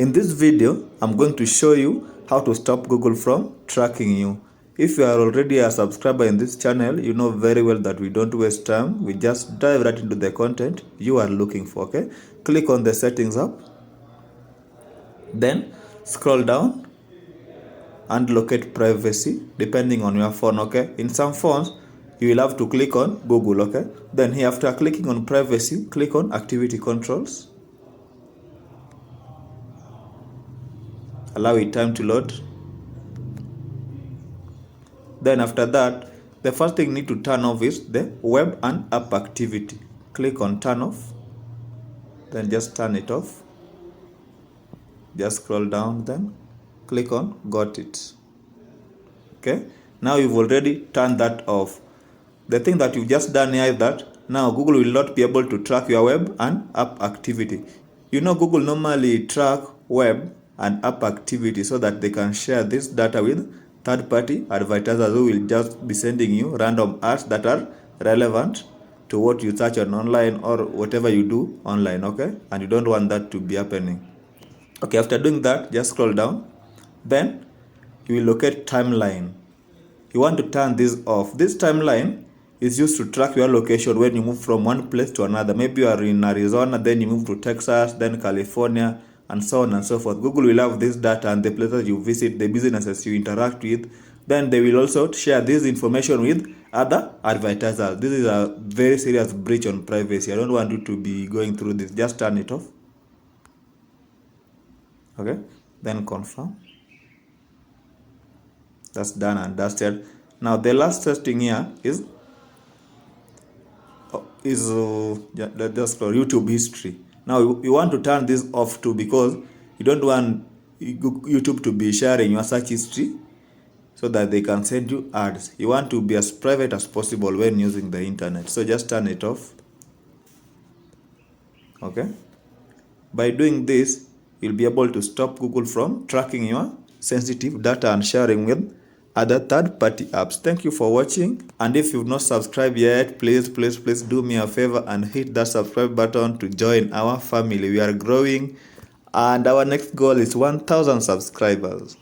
In this video, I'm going to show you how to stop Google from tracking you. If you are already a subscriber in this channel, you know very well that we don't waste time. We just dive right into the content you are looking for, okay? Click on the settings app. Then scroll down and locate privacy depending on your phone, okay? In some phones, you will have to click on Google, okay? Then here, after clicking on privacy, click on activity controls. Allow it time to load. Then after that, the first thing you need to turn off is the web and app activity. Click on turn off, then just turn it off. Just scroll down, then click on got it. Okay, now you've already turned that off. The thing that you've just done here is that now Google will not be able to track your web and app activity. You know, Google normally track web and app activity so that they can share this data with third-party advertisers who will just be sending you random ads that are relevant to what you search on online or whatever you do online, okay? And you don't want that to be happening. Okay, after doing that, just scroll down. Then you will locate timeline. You want to turn this off. This timeline is used to track your location when you move from one place to another. Maybe you are in Arizona, then you move to Texas, then California, and so on and so forth. Google will have this data and the places you visit, the businesses you interact with. Then they will also share this information with other advertisers. This is a very serious breach on privacy. I don't want you to be going through this. Just turn it off. Okay, then confirm. That's done and dusted. Now the last setting here is just for YouTube history. Now you want to turn this off too, because you don't want YouTube to be sharing your search history so that they can send you ads. You want to be as private as possible when using the internet. So just turn it off. Okay. By doing this, you'll be able to stop Google from tracking your sensitive data and sharing with other third-party apps. Thank you for watching, and if you've not subscribed yet, please do me a favor and hit that subscribe button to join our family. We are growing, and our next goal is 1,000 subscribers.